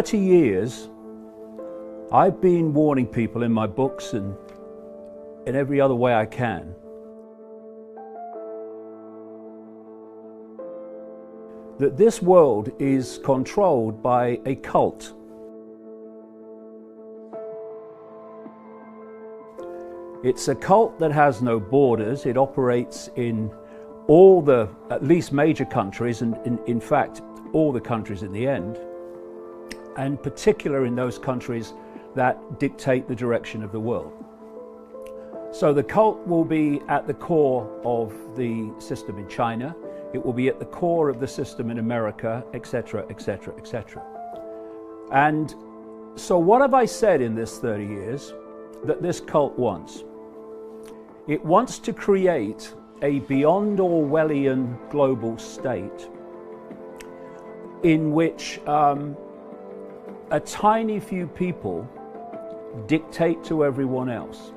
30 years, I've been warning people in my books and in every other way I can that this world is controlled by a cult. It's a cult that has no borders. It operates in all the, at least major countries, and in fact, all the countries in the end, and particular in those countries that dictate the direction of the world. So the cult will be at the core of the system in China. It will be at the core of the system in America, etc., etc., etc. And so what have I said in this 30 years that this cult wants? It wants to create a beyond Orwellian global state in which a tiny few people dictate to everyone else.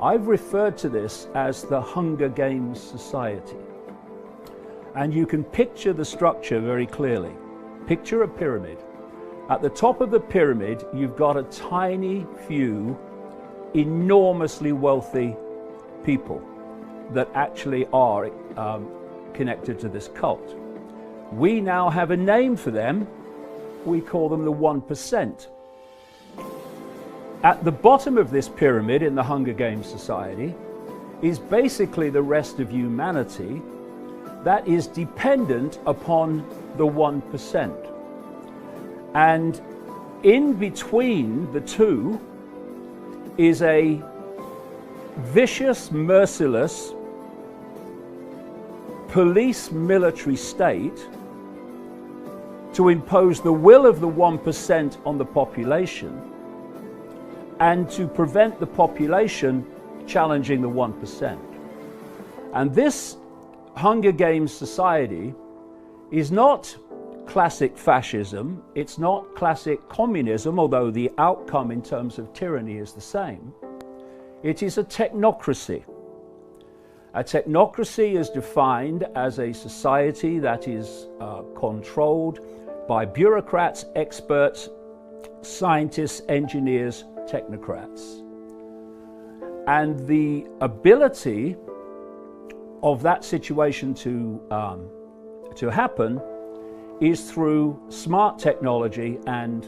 I've referred to this as the Hunger Games society. And you can picture the structure very clearly. Picture a pyramid. At the top of the pyramid, you've got a tiny few enormously wealthy people that actually are connected to this cult. We now have a name for them. We call them the 1%. At the bottom of this pyramid in the Hunger Games society is basically the rest of humanity that is dependent upon the 1%. And in between the two is a vicious, merciless police military state to impose the will of the 1% on the population and to prevent the population challenging the 1%. And this Hunger Games society is not classic fascism, it's not classic communism, although the outcome in terms of tyranny is the same. It is a technocracy. A technocracy is defined as a society that is controlled by bureaucrats, experts, scientists, engineers, technocrats. And the ability of that situation to happen is through smart technology and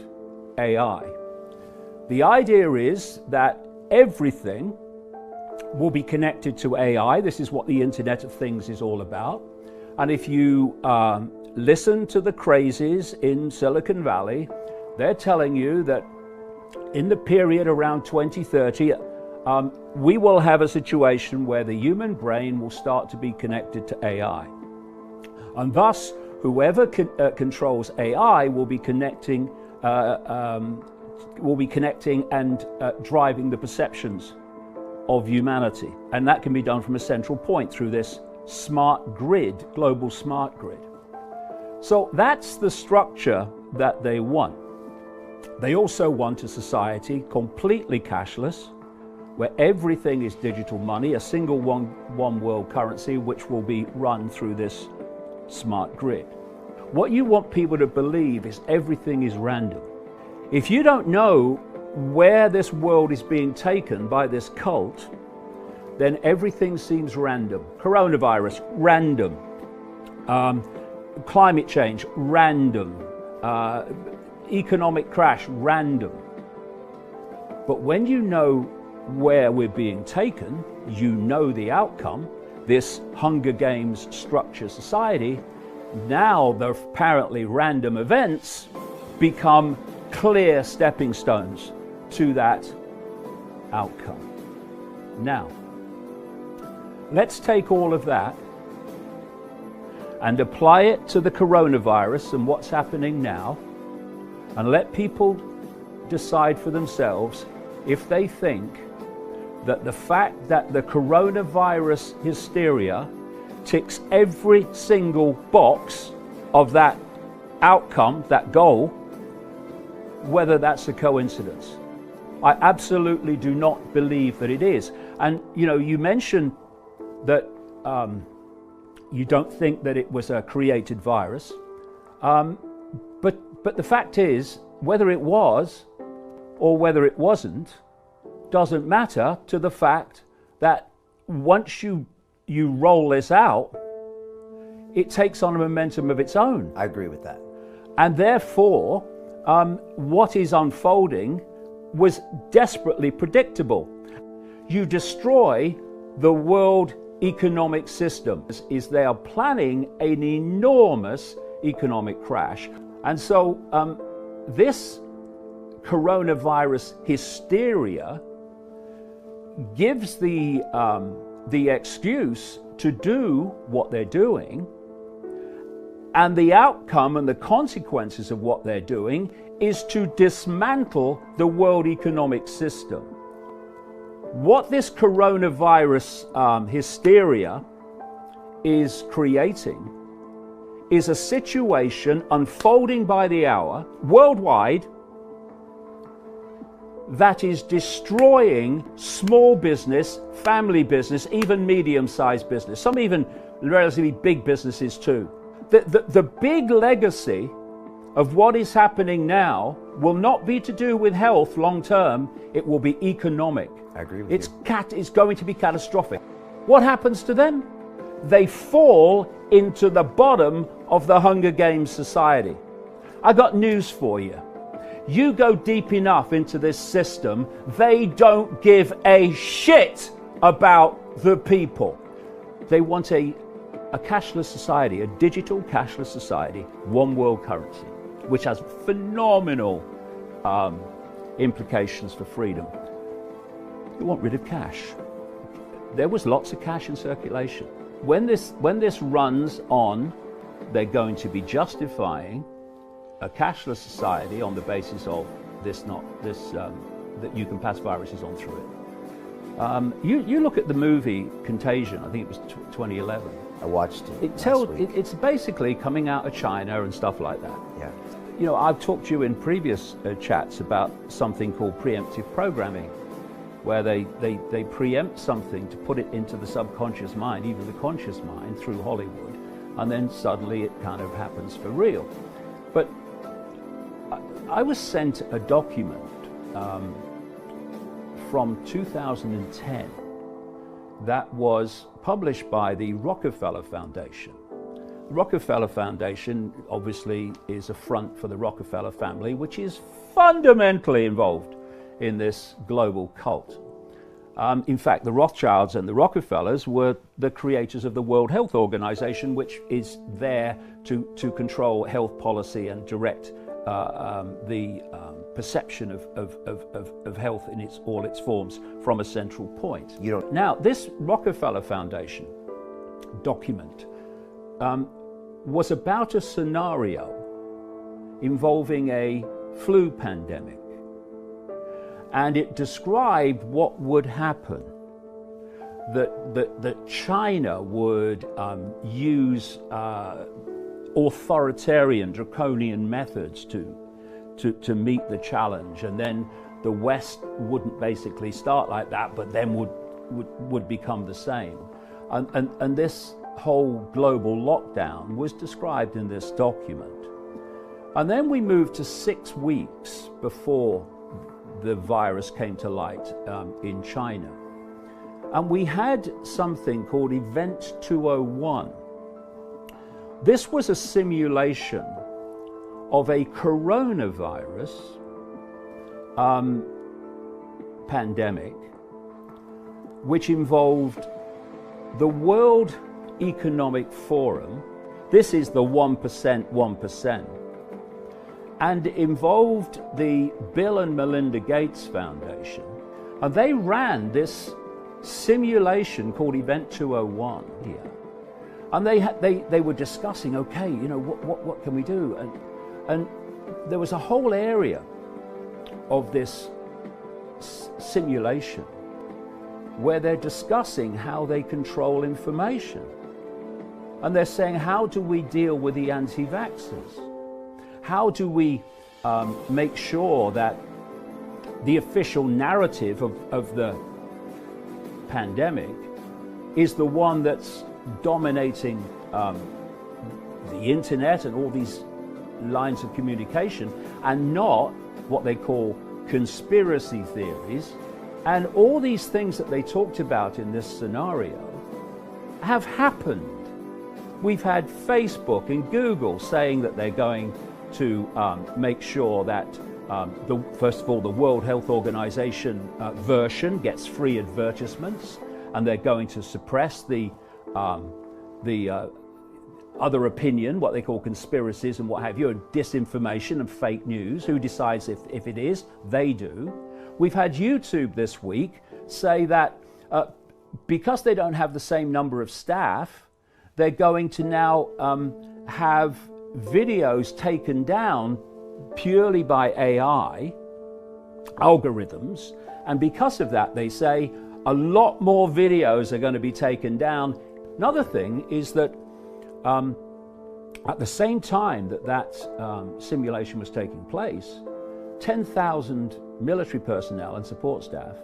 AI. The idea is that everything will be connected to AI. This is what the Internet of Things is all about. And if you listen to the crazies in Silicon Valley, they're telling you that in the period around 2030, we will have a situation where the human brain will start to be connected to AI. And thus, whoever controls AI will be connecting and driving the perceptions of humanity. And that can be done from a central point through this smart grid, global smart grid. So that's the structure that they want. They also want a society completely cashless, where everything is digital money, a single one world currency, which will be run through this smart grid. What you want people to believe is everything is random. If you don't know where this world is being taken by this cult, then everything seems random. Coronavirus, random. Climate change, random. Economic crash, random. But when you know where we're being taken, you know the outcome, this Hunger Games structure society, now the apparently random events become clear stepping stones to that outcome. Now, let's take all of that and apply it to the coronavirus and what's happening now, and let people decide for themselves if they think that the fact that the coronavirus hysteria ticks every single box of that outcome, that goal, whether that's a coincidence. I absolutely do not believe that it is. And you mentioned that you don't think that it was a created virus, but the fact is whether it was or whether it wasn't doesn't matter to the fact that once you roll this out, it takes on a momentum of its own. I agree with that. And therefore, what is unfolding was desperately predictable. You destroy the world economic system. They are planning an enormous economic crash. And so this coronavirus hysteria gives the excuse to do what they're doing, and the outcome and the consequences of what they're doing is to dismantle the world economic system. What this coronavirus hysteria is creating is a situation unfolding by the hour worldwide that is destroying small business, family business, even medium-sized business, some even relatively big businesses too. The big legacy of what is happening now will not be to do with health long term, it will be economic. I agree with you. It's going to be catastrophic. What happens to them? They fall into the bottom of the Hunger Games society. I got news for you. You go deep enough into this system, they don't give a shit about the people. They want a cashless society, a digital cashless society, one world currency, which has phenomenal implications for freedom. They want rid of cash. There was lots of cash in circulation. When this runs on, they're going to be justifying a cashless society on the basis of that you can pass viruses on through it. You look at the movie Contagion. I think it was 2011. I watched it. It's basically coming out of China and stuff like that. Yeah. You know, I've talked to you in previous chats about something called preemptive programming, where they preempt something to put it into the subconscious mind, even the conscious mind, through Hollywood, and then suddenly it kind of happens for real. But I was sent a document from 2010 that was published by the Rockefeller Foundation. The Rockefeller Foundation obviously is a front for the Rockefeller family, which is fundamentally involved in this global cult. In fact, the Rothschilds and the Rockefellers were the creators of the World Health Organization, which is there to control health policy and direct the perception of health in all its forms from a central point. Now, this Rockefeller Foundation document was about a scenario involving a flu pandemic. And it described what would happen, that China would use authoritarian, draconian methods to meet the challenge, and then the West wouldn't basically start like that, but then would become the same. And this whole global lockdown was described in this document. And then we moved to 6 weeks before the virus came to light in China. And we had something called Event 201. This was a simulation of a coronavirus pandemic, which involved the World Economic Forum. This is the 1%, and involved the Bill and Melinda Gates Foundation. And they ran this simulation called Event 201 here. And they were discussing, okay, you know, what can we do? And there was a whole area of this simulation where they're discussing how they control information. And they're saying, how do we deal with the anti-vaxxers? How do we make sure that the official narrative of the pandemic is the one that's dominating the internet and all these lines of communication, and not what they call conspiracy theories. And all these things that they talked about in this scenario have happened. We've had Facebook and Google saying that they're going to make sure that first of all, the World Health Organization version gets free advertisements, and they're going to suppress the other opinion, what they call conspiracies and what have you, disinformation and fake news. Who decides if it is? They do. We've had YouTube this week say that because they don't have the same number of staff, they're going to now have videos taken down purely by AI algorithms, and because of that, they say a lot more videos are going to be taken down. Another thing is that at the same time that simulation was taking place, 10,000 military personnel and support staff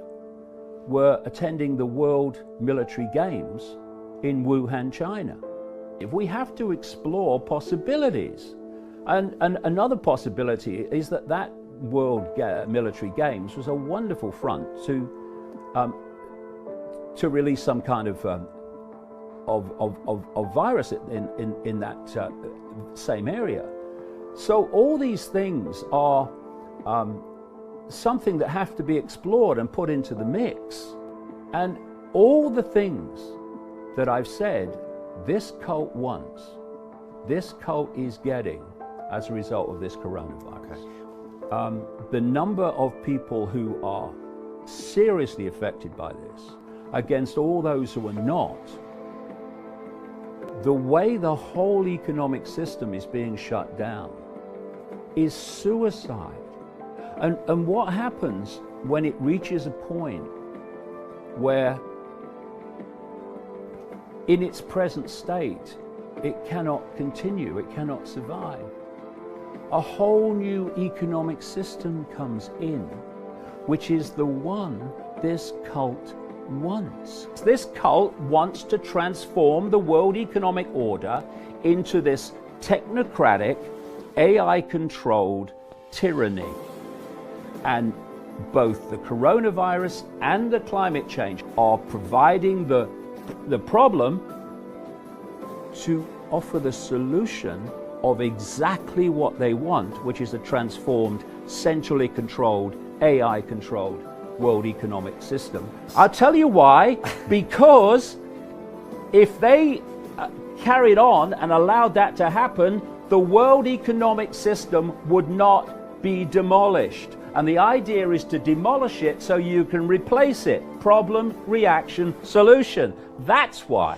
were attending the World Military Games in Wuhan, China. If we have to explore possibilities, and another possibility is that World Military Games was a wonderful front to release some kind of virus in that same area. So all these things are something that have to be explored and put into the mix. And all the things that I've said, this cult wants, this cult is getting as a result of this coronavirus. Okay. The number of people who are seriously affected by this, against all those who are not, the way the whole economic system is being shut down is suicide. And what happens when it reaches a point where in its present state it cannot continue, it cannot survive? A whole new economic system comes in, which is the one this cult wants. This cult wants to transform the world economic order into this technocratic, AI-controlled tyranny. And both the coronavirus and the climate change are providing the problem to offer the solution of exactly what they want, which is a transformed, centrally controlled, AI-controlled world economic system. I'll tell you why. Because if they carried on and allowed that to happen, the world economic system would not be demolished. And the idea is to demolish it so you can replace it. Problem, reaction, solution. That's why.